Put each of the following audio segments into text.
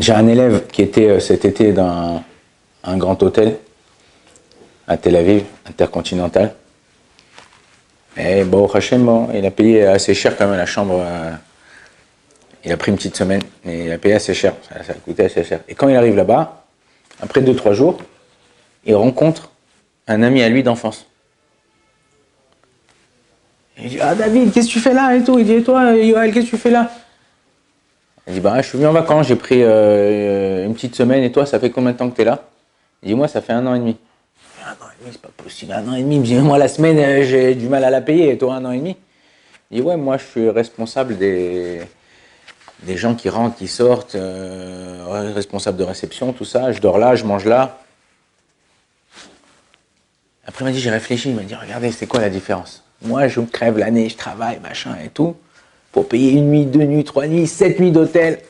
J'ai un élève qui était cet été dans un grand hôtel à Tel Aviv, intercontinental. Et bon, Hachem, bon, il a payé assez cher quand même la chambre. Il a pris une petite semaine, mais il a payé assez cher. Ça a coûté assez cher. Et quand il arrive là-bas, après 2-3 jours, il rencontre un ami à lui d'enfance. Il dit, ah David, qu'est-ce que tu fais là et tout. Il dit, et toi, Yoël, qu'est-ce que tu fais là? Il dit, bah, je suis venu en vacances, j'ai pris une petite semaine, et toi, ça fait combien de temps que tu es là? Il dit, moi, ça fait 1 an et demi. 1 an et demi, c'est pas possible, 1 an et demi. Il me dit, moi, la semaine, j'ai du mal à la payer, et toi, 1 an et demi? Il dit, ouais, moi, je suis responsable des gens qui rentrent, qui sortent, responsable de réception, tout ça. Je dors là, je mange là. Après, il m'a dit, j'ai réfléchi, il m'a dit, regardez, c'est quoi la différence? Moi, je me crève l'année, je travaille, machin et tout, pour payer 1 nuit, 2 nuits, 3 nuits, 7 nuits d'hôtel.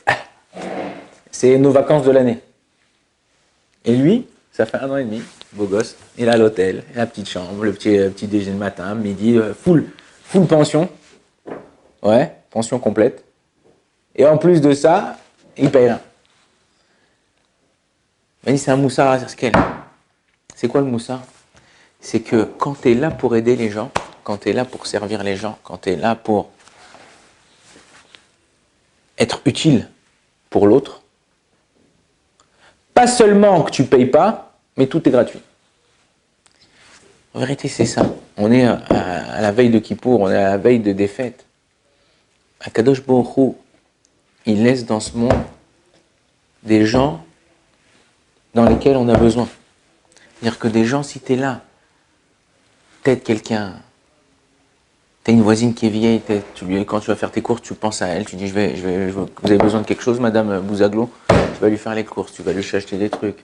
C'est nos vacances de l'année. Et lui, ça fait 1 an et demi, beau gosse, il a l'hôtel, la petite chambre, le petit déjeuner le matin, midi, full pension. Ouais, pension complète. Et en plus de ça, il paye rien. Il m'a dit, c'est un moussard à Zerskel. C'est quoi le moussard? C'est que quand tu es là pour aider les gens, quand tu es là pour servir les gens, quand tu es là pour être utile pour l'autre, pas seulement que tu ne payes pas, mais tout est gratuit. En vérité, c'est ça. On est à la veille de Kippour, on est à la veille de défaite. Akadosh Baruch Hu, il laisse dans ce monde des gens dans lesquels on a besoin. C'est-à-dire que des gens, si tu es là, t'aides quelqu'un, tu as une voisine qui est vieille, quand tu vas faire tes courses, tu penses à elle, tu dis, vous avez besoin de quelque chose, madame Bouzaglo, tu vas lui faire les courses, tu vas lui acheter des trucs.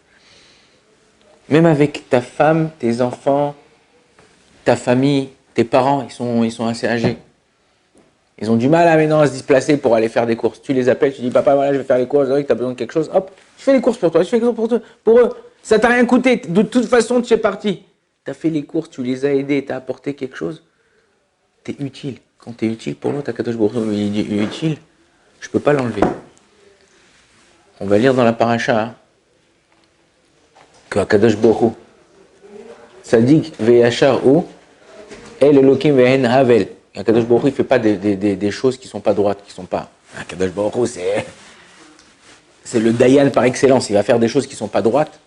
Même avec ta femme, tes enfants, ta famille, tes parents, ils sont assez âgés. Ils ont du mal maintenant à se displacer pour aller faire des courses. Tu les appelles, tu dis, papa, voilà, je vais faire les courses, tu as besoin de quelque chose, hop, je fais les courses pour toi, je fais les courses pour toi, pour eux. Ça t'a rien coûté, de toute façon, tu es parti. Tu as fait les courses, tu les as aidés, tu as apporté quelque chose. Tu es utile. Quand tu es utile pour l'autre, Akadosh Baruch Hu, il est utile, je ne peux pas l'enlever. On va lire dans la paracha que Akadosh Baruch Hu, Tzadik ve'yachar hu, el Elokim ve'en havel. Akadosh Baruch Hu, il ne fait pas des choses qui ne sont pas droites, qui ne sont pas. Akadosh Baruch Hu, c'est le Dayan par excellence. Il va faire des choses qui ne sont pas droites.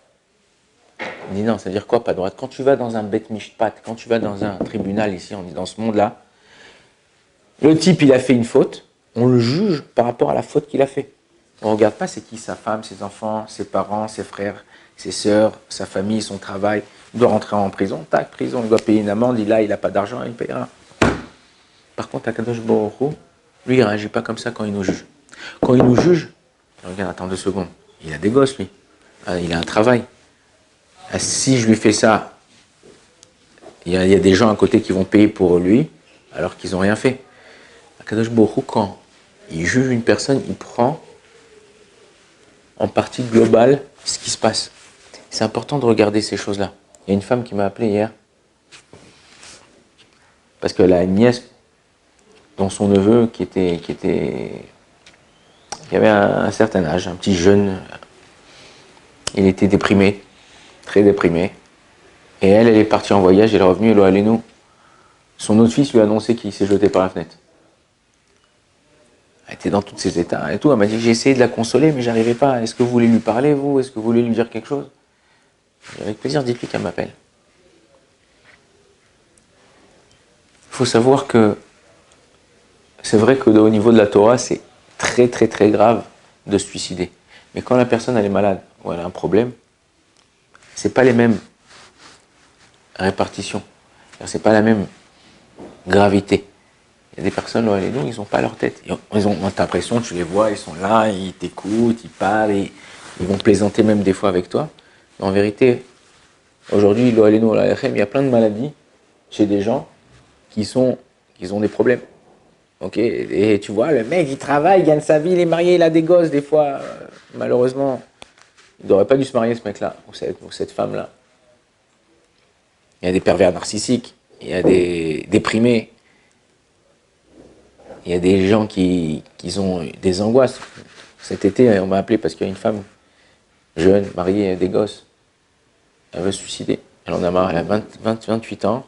Il dit non, ça veut dire quoi, pas droite? Quand tu vas dans un Bet Mishpat, quand tu vas dans un tribunal ici, on dit dans ce monde-là, le type, il a fait une faute, on le juge par rapport à la faute qu'il a fait. On ne regarde pas c'est qui sa femme, ses enfants, ses parents, ses frères, ses sœurs, sa famille, son travail. Il doit rentrer en prison, tac, prison, il doit payer une amende, il n'a pas d'argent, il payera. Par contre, Akadosh Baruch Hu, lui, il ne réagit pas comme ça quand il nous juge. Quand il nous juge, regarde, attends 2 secondes, il a des gosses, lui, il a un travail. Si je lui fais ça, il y a des gens à côté qui vont payer pour lui, alors qu'ils n'ont rien fait. Akadosh Baruch Hu, quand il juge une personne, il prend en partie globale ce qui se passe. C'est important de regarder ces choses-là. Il y a une femme qui m'a appelé hier, parce qu'elle a une nièce dont son neveu qui avait un certain âge, un petit jeune, il était déprimé, très déprimé. Et elle est partie en voyage, elle est revenue, elle est nous. Son autre fils lui a annoncé qu'il s'est jeté par la fenêtre. Elle était dans tous ses états et tout. Elle m'a dit, j'ai essayé de la consoler, mais j'arrivais pas. Est-ce que vous voulez lui parler, vous? Est-ce que vous voulez lui dire quelque chose? Avec plaisir, dites-lui qu'elle m'appelle. Il faut savoir que c'est vrai qu'au niveau de la Torah, c'est très très très grave de se suicider. Mais quand la personne elle est malade ou elle a un problème, c'est pas les mêmes répartitions. C'est pas la même gravité. Il y a des personnes, là, ils n'ont pas leur tête. Ils ont l'impression, tu les vois, ils sont là, ils t'écoutent, ils parlent, ils vont plaisanter même des fois avec toi. Mais en vérité, aujourd'hui, il y a plein de maladies chez des gens qui ont des problèmes. Okay, et tu vois, le mec, il travaille, il gagne sa vie, il est marié, il a des gosses. Des fois, malheureusement, il n'aurait pas dû se marier, ce mec-là, ou cette femme-là. Il y a des pervers narcissiques, il y a des déprimés, il y a des gens qui ont des angoisses. Cet été, on m'a appelé parce qu'il y a une femme jeune, mariée, des gosses. Elle veut se suicider. Elle en a marre, elle a 28 ans,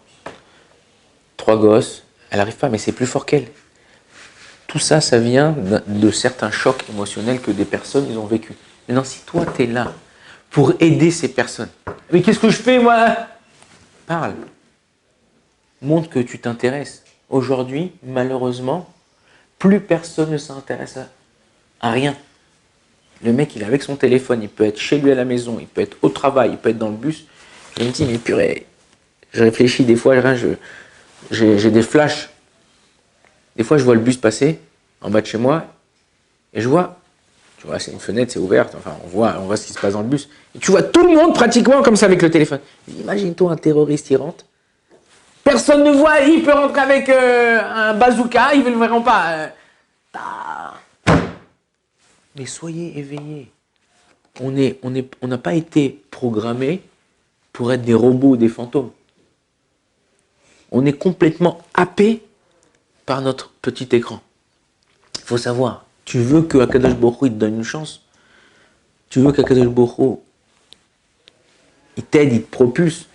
3 gosses. Elle n'arrive pas, mais c'est plus fort qu'elle. Tout ça, ça vient de certains chocs émotionnels que des personnes ils ont vécu. Maintenant, si toi, tu es là pour aider ces personnes, mais qu'est-ce que je fais, moi? Parle. Montre que tu t'intéresses. Aujourd'hui, malheureusement, plus personne ne s'intéresse à rien. Le mec, il est avec son téléphone, il peut être chez lui à la maison, il peut être au travail, il peut être dans le bus. Je me dis, mais purée, je réfléchis des fois, j'ai des flashs. Des fois, je vois le bus passer en bas de chez moi et je vois, tu vois, c'est une fenêtre, c'est ouverte, enfin, on voit ce qui se passe dans le bus. Et tu vois tout le monde pratiquement comme ça avec le téléphone. Imagine-toi un terroriste, il rentre. Personne ne voit, il peut rentrer avec un bazooka, ils ne le verront pas. Mais soyez éveillés. On n'a pas été programmés pour être des robots ou des fantômes. On est complètement happé par notre petit écran. Il faut savoir, tu veux que Akadosh Baruch Hu, il te donne une chance. Tu veux qu'Akadosh Baruch Hu, il t'aide, il te propulse.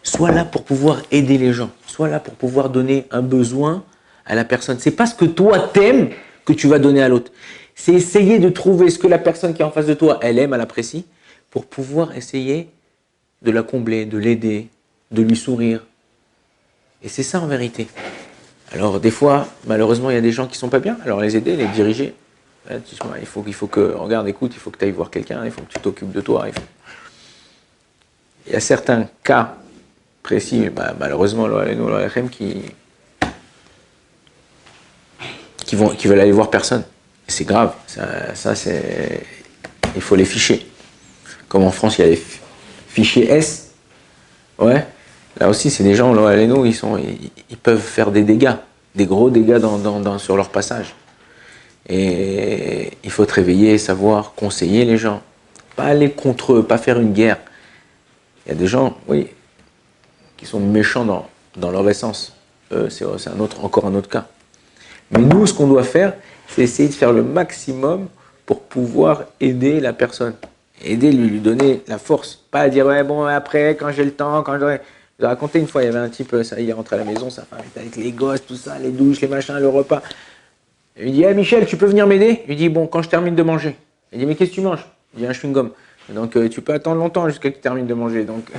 Sois là pour pouvoir aider les gens. Sois là pour pouvoir donner un besoin à la personne. C'est pas ce que toi t'aimes que tu vas donner à l'autre. C'est essayer de trouver ce que la personne qui est en face de toi, elle aime, elle apprécie, pour pouvoir essayer de la combler, de l'aider, de lui sourire. Et c'est ça en vérité. Alors des fois, malheureusement, il y a des gens qui sont pas bien. Alors les aider, les diriger. Il faut que, regarde, écoute, il faut que tu ailles voir quelqu'un, il faut que tu t'occupes de toi. Il y a certains cas précis, malheureusement, qui veulent aller voir personne. C'est grave. Ça c'est, il faut les ficher. Comme en France, il y a les fichiers S. Ouais. Là aussi, c'est des gens, ils peuvent faire des dégâts, des gros dégâts sur leur passage. Et il faut te réveiller, savoir conseiller les gens. Pas aller contre eux, pas faire une guerre. Il y a des gens, oui, qui sont méchants dans leur essence. Eux, c'est encore un autre cas. Mais nous, ce qu'on doit faire, c'est essayer de faire le maximum pour pouvoir aider la personne. Aider, lui donner la force. Pas à dire, ouais, bon, après, quand j'ai le temps, quand j'aurai... Je vais raconter une fois, il y avait un type, ça, il est rentré à la maison, sa femme était avec les gosses, tout ça, les douches, les machins, le repas. Il lui dit, hey, Michel, tu peux venir m'aider? Il lui dit, bon, quand je termine de manger. Il dit, mais qu'est-ce que tu manges? Il dit, un chewing-gum. Donc, tu peux attendre longtemps jusqu'à ce que tu termines de manger. Donc,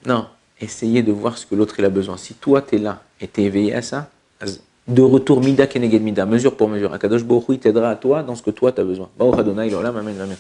non, essayez de voir ce que l'autre il a besoin. Si toi, tu es là et tu es éveillé à ça, de retour, mida keneged mida, mesure pour mesure. Akadosh Baruch Hu, il t'aidera à toi dans ce que toi, tu as besoin. Baruch Adonai, l'olam, amen, amen.